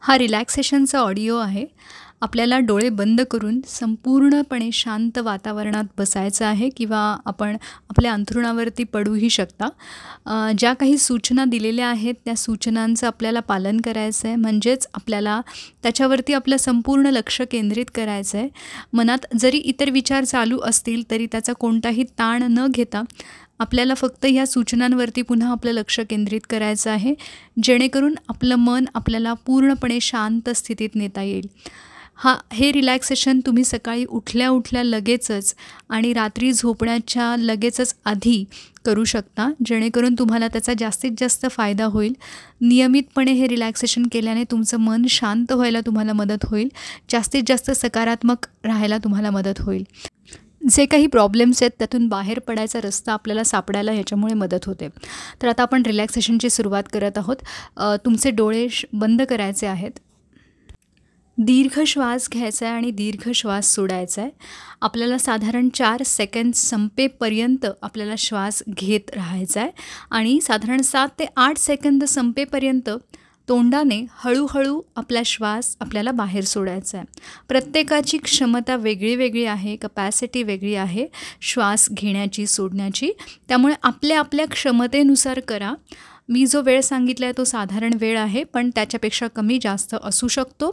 हा रिलॅक्सेशनचा ऑडिओ आहे. आपल्याला डोळे बंद करून संपूर्णपणे शांत वातावरणात बसायचं आहे किंवा आपण आपल्या अंथरुणावरती पडूही शकता. ज्या काही सूचना दिलेल्या आहेत त्या सूचनांचं आपल्याला पालन करायचं आहे. म्हणजेच आपल्याला त्याच्यावरती आपलं संपूर्ण लक्ष केंद्रित करायचं आहे. मनात जरी इतर विचार चालू असतील तरी त्याचा कोणताही ताण न घेता आपल्याला फक्त ह्या सूचनांवरती पुन्हा आपलं लक्ष केंद्रित करायचं आहे, जेणेकरून आपलं मन आपल्याला पूर्णपणे शांत स्थितीत नेता येईल. हे रिलॅक्सेशन तुम्ही सकाळी उठल्या उठल्या लगेचच आणि रात्री झोपण्याच्या लगेचच आधी करू शकता, जेणेकरून तुम्हाला त्याचा जास्तीत जास्त फायदा होईल. नियमितपणे हे रिलॅक्सेशन केल्याने तुमचं मन शांत व्हायला तुम्हाला मदत होईल. जास्तीत जास्त सकारात्मक राहायला तुम्हाला मदत होईल. जे काही प्रॉब्लेम्स आहेत त्यातून बाहेर पडायचा रस्ता आपल्याला सापडायला ह्याच्यामुळे मदत होते. तर आता आपण रिलॅक्सेशनची सुरुवात करत आहोत. तुमचे डोळे बंद करायचे आहेत. दीर्घ श्वास घ्यायचा आहे आणि दीर्घ श्वास सोडायचा आहे. आपल्याला साधारण 4 सेकंद संपेपर्यंत आपल्याला श्वास घेत राहायचा आहे आणि साधारण 7 ते 8 सेकंद संपेपर्यंत तोंडाने हळूहळू आपला श्वास आपल्याला बाहेर सोडायचा आहे. प्रत्येकाची क्षमता वेगळी वेगळी आहे, कपॅसिटी वेगळी आहे श्वास घेण्याची सोडण्याची. त्यामुळे आपल्या आपल्या क्षमतेनुसार करा. मी जो वेळ सांगितला आहे तो साधारण वेळ आहे, पण त्याच्यापेक्षा कमी जास्त असू शकतो.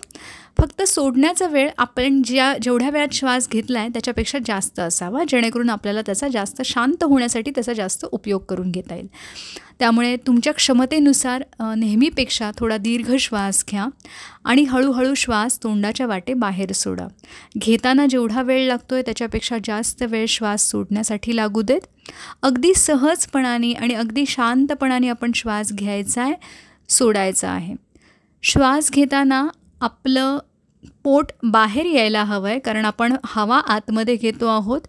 फक्त सोडण्याचा वेळ आपण जेवढ्या वेळात श्वास घेतला आहे त्याच्यापेक्षा जास्त असावा, जेणेकरून आपल्याला त्याचा जास्त शांत होण्यासाठी त्याचा जास्त उपयोग करून घेता येईल. त्यामुळे तुमच्या क्षमतेनुसार नेहमीपेक्षा थोडा दीर्घ श्वास घ्या आणि हळूहळू श्वास तोंडाच्या वाटे बाहेर सोडा. घेताना जेवढा वेळ लागतो आहे त्याच्यापेक्षा जास्त वेळ श्वास सोडण्यासाठी लागू देत. अगदी सहजपणाने आणि अगदी शांतपणाने आपण श्वास घ्यायचा आहे, सोडायचा आहे. श्वास घेताना आपलं पोट बाहेर यायला हवं आहे, कारण आपण हवा आतमध्ये घेतो आहोत.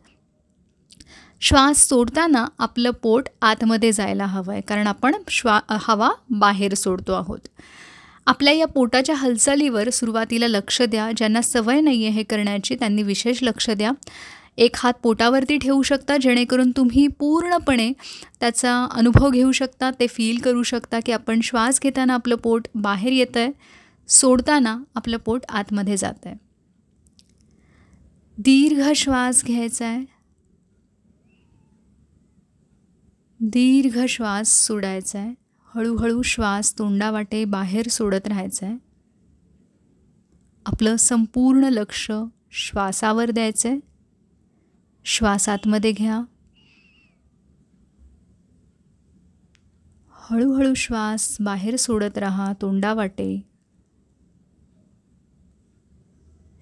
श्वास सोडताना आपलं पोट आतमध्ये जायला हवं आहे, कारण आपण हवा बाहेर सोडतो आहोत. आपल्या या पोटाच्या हालचालीवर सुरुवातीला लक्ष द्या. ज्यांना सवय नाही आहे हे करण्याची त्यांनी विशेष लक्ष द्या. एक हात पोटावरती ठेवू शकता, जेणेकरून तुम्ही पूर्णपणे त्याचा अनुभव घेऊ शकता, ते फील करू शकता की आपण श्वास घेताना आपलं पोट बाहेर येतं आहे, सोडताना आपलं पोट आतमध्ये जातं आहे. दीर्घ श्वास घ्यायचा आहे, दीर्घ श्वास सोडायचा आहे. हळूहळू श्वास तोंडावाटे बाहेर सोडत राहायचं आहे. आपलं संपूर्ण लक्ष श्वासावर द्यायचं आहे. श्वास आतमध्ये घ्या. हळूहळू श्वास बाहेर सोडत राहा तोंडावाटे.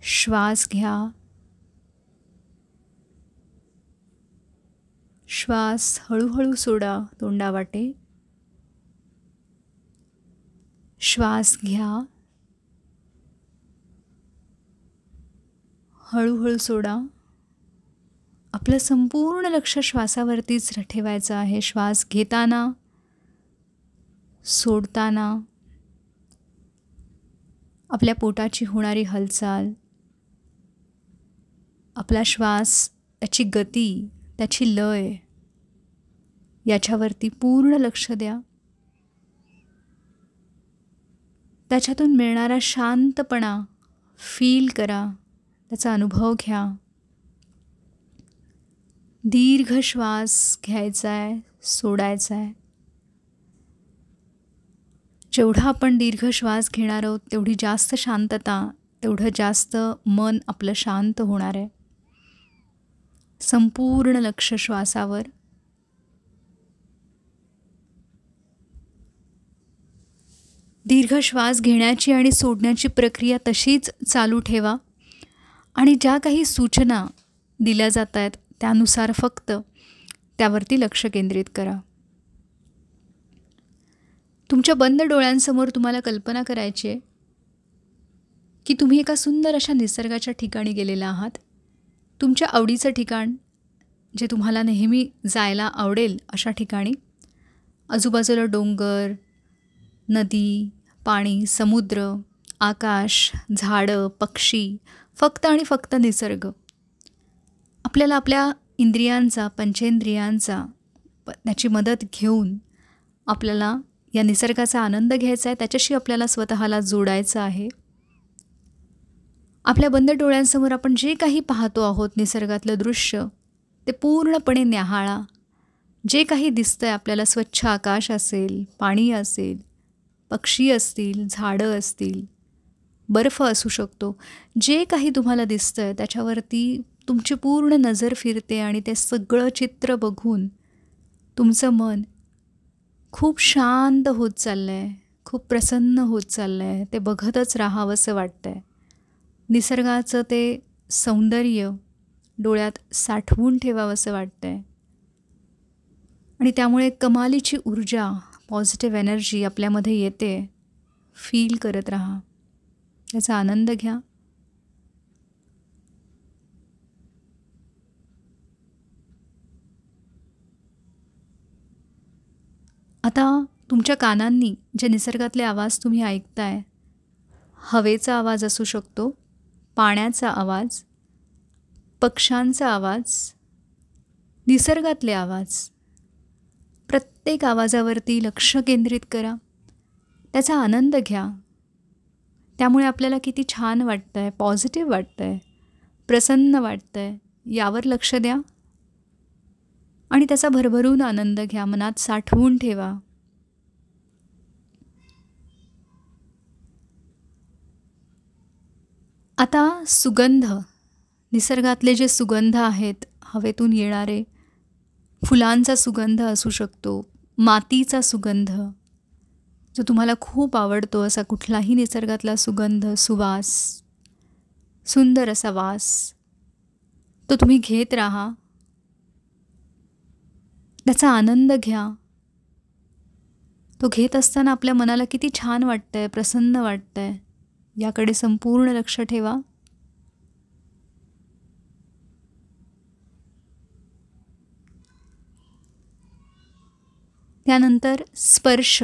श्वास घ्या. श्वास हळूहळू सोडा तोंडावाटे. श्वास घ्या. हळूहळू सोडा. आपलं संपूर्ण लक्ष श्वासावरतीच ठेवायचं आहे. श्वास घेताना, सोडताना आपल्या पोटाची होणारी हालचाल, आपला श्वास, त्याची गती, त्याची लय याच्यावरती पूर्ण लक्ष द्या. त्याच्यातून मिळणारा शांतपणा फील करा, त्याचा अनुभव घ्या. दीर्घ श्वास घ्यायचा आहे, सोडायचा आहे. जेवढा आपण दीर्घ श्वास घेणार आहोत तेवढी जास्त शांतता, तेवढं जास्त मन आपलं शांत होणार आहे. संपूर्ण लक्ष श्वासावर. दीर्घ श्वास घेण्याची आणि सोडण्याची प्रक्रिया तशीच चालू ठेवा आणि ज्या काही सूचना दिल्या जात आहेत त्यानुसार फक्त त्यावरती लक्ष केंद्रित करा. तुमच्या बंद डोळ्यांसमोर तुम्हाला कल्पना करायची आहे की तुम्ही एका सुंदर अशा निसर्गाच्या ठिकाणी गेलेला आहात. तुमच्या आवडीचं ठिकाण, जे तुम्हाला नेहमी जायला आवडेल अशा ठिकाणी. आजूबाजूला डोंगर, नदी, पाणी, समुद्र, आकाश, झाडं, पक्षी, फक्त आणि फक्त निसर्ग. आपल्याला आपल्या इंद्रियांचा, पंचेंद्रियांचा त्याची मदत घेऊन आपल्याला या निसर्गाचा आनंद घ्यायचा आहे, त्याच्याशी आपल्याला स्वतःला जोडायचं आहे. आपल्या बंद डोळ्यांसमोर आपण जे काही पाहतो आहोत निसर्गातलं दृश्य, ते पूर्णपणे न्याहाळा. जे काही दिसतंय आपल्याला, स्वच्छ आकाश असेल, पाणी असेल, पक्षी असतील, झाडं असतील, बर्फ असू शकतो, जे काही तुम्हाला दिसतंय त्याच्यावरती तुमची पूर्ण नजर फिरते आणि ते सगळं चित्र बघून तुमचं मन खूप शांत होत चाललं आहे, खूप प्रसन्न होत चाललं आहे. ते बघतच राहावंसं वाटतं आहे. निसर्गाचं ते सौंदर्य डोळ्यात साठवून ठेवावंसं वाटतं आहे आणि त्यामुळे कमालीची ऊर्जा, पॉझिटिव्ह एनर्जी आपल्यामध्ये येते. फील करत राहा, त्याचा आनंद घ्या. आता तुमच्या कानांनी जे निसर्गातले आवाज तुम्ही ऐकताय, हवेचा आवाज असू शकतो, पाण्याचा आवाज, पक्ष्यांचा आवाज, निसर्गातले आवाज, प्रत्येक आवाजावरती लक्ष केंद्रित करा. त्याचा आनंद घ्या. त्यामुळे आपल्याला किती छान वाटतं आहे, पॉझिटिव्ह वाटतं आहे, प्रसन्न वाटतं आहे, यावर लक्ष द्या आणि त्याचा भरभरून आनंद घ्या. मनात साठवून ठेवा. आता सुगंध, निसर्गातले जे सुगंध आहेत, हवेतून येणारे, फुलांचा सुगंध असू शकतो, मातीचा सुगंध, जो तुम्हाला खूप आवडतो असा कुठलाही निसर्गातला सुगंध, सुवास, सुंदर असा वास, तो तुम्ही घेत राहा. त्याचा आनंद घ्या. तो घेत असताना आपल्या मनाला किती छान वाटतंय, प्रसन्न वाटतंय, याकडे संपूर्ण लक्ष ठेवा. त्यानंतर स्पर्श,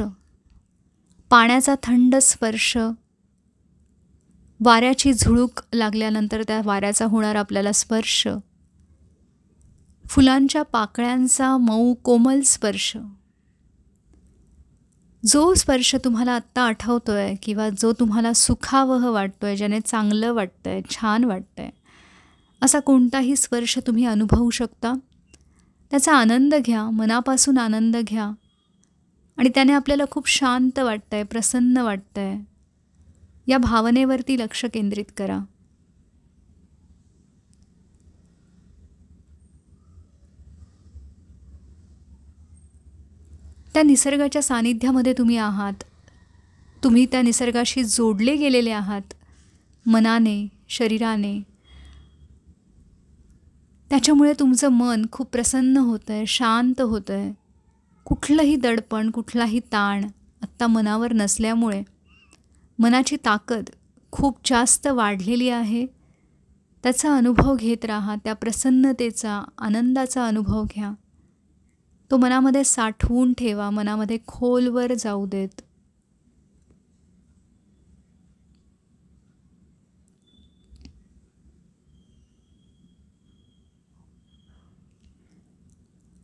पाण्याचा थंड स्पर्श, वाऱ्याची झुळूक लागल्यानंतर त्या वाऱ्याचा होणार आपल्याला स्पर्श, फुलांच्या पाकळ्यांचा मऊ कोमल स्पर्श. जो स्पर्श तुम्हाला आत्ता आठवतोय किंवा जो तुम्हाला सुखावह वाटतोय, ज्याने चांगलं वाटतंय, छान वाटतंय, असा कोणताही स्पर्श तुम्ही अनुभवू शकता. त्याचा आनंद घ्या, मनापासून आनंद घ्या आणि त्याने आपल्याला खूप शांत वाटतंय, प्रसन्न वाटतंय. या भावनेवरती लक्ष केंद्रित करा. त्या निसर्गाच्या सानिध्यामध्ये तुम्ही आहात. तुम्ही त्या निसर्गाशी जोडले गेलेले आहात, मनाने, शरीराने. त्याच्यामुळे तुमचं मन खूप प्रसन्न होतं आहे, शांत होतं आहे. कुठलंही दडपण, कुठलाही ताण आत्ता मनावर नसल्यामुळे मनाची ताकद खूप जास्त वाढलेली आहे. त्याचा अनुभव घेत राहा. त्या प्रसन्नतेचा, आनंदाचा अनुभव घ्या. तो मनामध्ये साठवून ठेवा, मनामध्ये खोलवर जाऊ देत.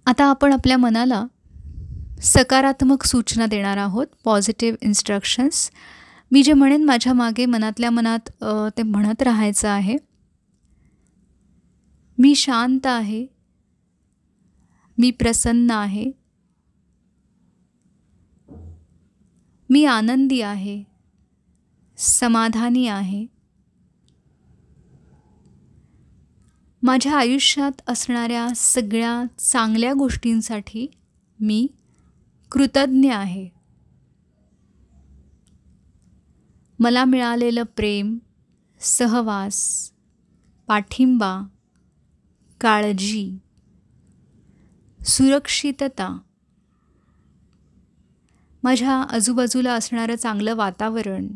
आता आपण आपल्या मनाला सकारात्मक सूचना देणार आहोत, पॉझिटिव्ह इन्स्ट्रक्शन्स. मी जे म्हणेन माझ्या मागे मनातल्या मनात ते म्हणत राहायचं आहे. मी शांत आहे, मी प्रसन्न आहे, मी आनंदी आहे, समाधानी आहे. माझ्या आयुष्यात असणाऱ्या सगळ्या चांगल्या गोष्टींसाठी मी कृतज्ञ आहे. मला मिळालेलं प्रेम, सहवास, पाठिंबा, काळजी, सुरक्षितता, माझ्या आजूबाजूला असणारं चांगलं वातावरण,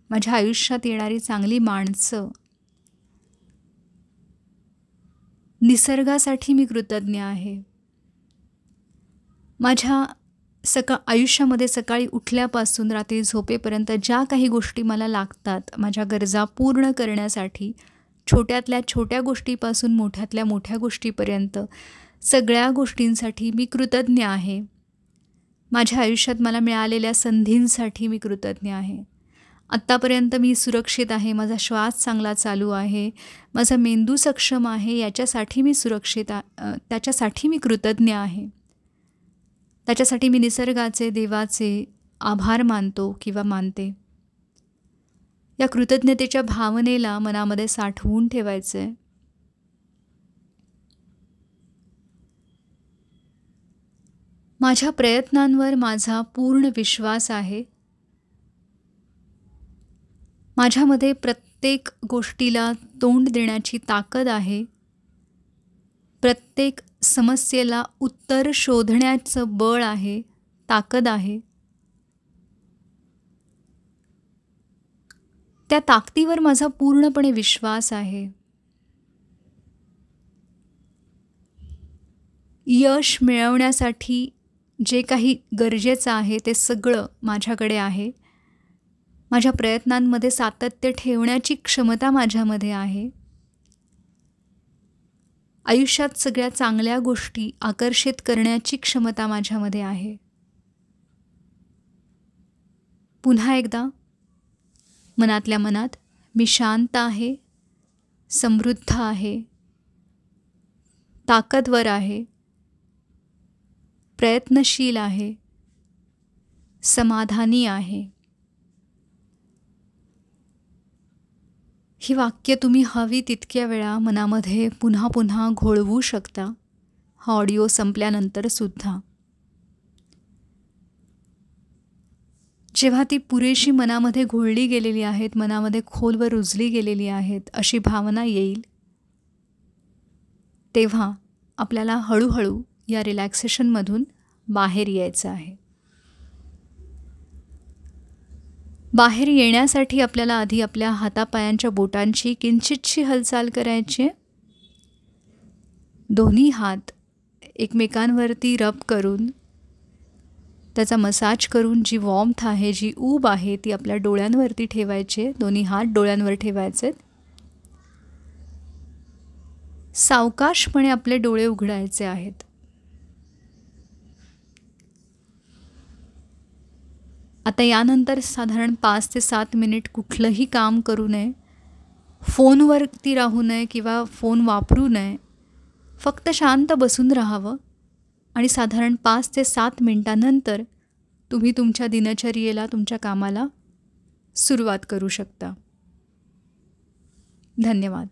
माझ्या आयुष्यात येणारी चांगली माणसं, निसर्गासाठी मी कृतज्ञ आहे. माझ्या आयुष्यामध्ये सकाळी उठल्यापासून रात्री झोपेपर्यंत ज्या काही गोष्टी मला लागतात, माझ्या गरजा पूर्ण करण्यासाठी, छोट्यातल्या छोट्या गोष्टीपासून मोठ्यातल्या मोठ्या गोष्टीपर्यंत सगळ्या गोष्टींसाठी मी कृतज्ञ आहे. माझ्या आयुष्यात मला मिळालेल्या संधींसाठी मी कृतज्ञ आहे. आत्तापर्यंत मी सुरक्षित आहे, माझा श्वास चांगला चालू आहे, माझा मेंदू सक्षम आहे, याच्यासाठी मी त्याच्यासाठी मी कृतज्ञ आहे. त्याच्यासाठी मी निसर्गाचे, देवाचे आभार मानतो किंवा मानते. या कृतज्ञतेच्या भावनेला मनामध्ये साठवून ठेवायचं आहे. माझ्या प्रयत्नांवर माझा पूर्ण विश्वास आहे. माझ्यामध्ये प्रत्येक गोष्टीला तोंड देण्याची ताकद आहे. प्रत्येक समस्येला उत्तर शोधण्याचं बळ आहे, ताकद आहे. त्या ताकदीवर माझा पूर्णपणे विश्वास आहे. यश मिळवण्यासाठी जे काही गरजेचं आहे ते सगळं माझ्याकडे आहे. माझ्या प्रयत्नांमध्ये सातत्य ठेवण्याची क्षमता माझ्यामध्ये आहे. आयुष्यात सगळ्या चांगल्या गोष्टी आकर्षित करण्याची क्षमता माझ्यामध्ये आहे. पुन्हा एकदा मनातल्या मनात मी शांत आहे, समृद्ध आहे, ताकदवर आहे, प्रयत्नशील आहे, समाधानी आहे. ही वाक्य तुम्ही हवी तितक्या वेळा मनामध्ये पुन्हा पुन्हा घोळवू शकता, हा ऑडिओ संपल्यानंतर सुद्धा. जेव्हा ती पुरेशी मनामध्ये घोळली गेलेली आहेत, मनामध्ये खोलवर रुजली गेलेली आहेत, अशी भावना येईल, तेव्हा आपल्याला हळूहळू या रिलॅक्सेशनमधून बाहेर यायचं आहे. बाहेर येण्यासाठी आपल्याला आधी आपल्या हातापायांच्या बोटांची किंचितशी हालचाल करायची आहे. दोन्ही हात एकमेकांवरती रब करून, त्याचा मसाज करून जी वॉर्मथ आहे, जी ऊब आहे, ती आपल्या डोळ्यांवरती ठेवायची. दोन्ही हात डोळ्यांवर ठेवायचे. सावकाशपणे आपले डोळे उघडायचे आहेत. आता यानंतर साधारण 5 ते 7 मिनिट कुठलंही काम करू नये, फोनवरती राहू नये किंवा फोन वापरू नये. फक्त शांत बसून राहावं आणि साधारण 5 ते 7 मिनिटांनंतर तुम्ही तुमच्या दिनचर्येला, तुमच्या कामाला सुरुवात करू शकता. धन्यवाद.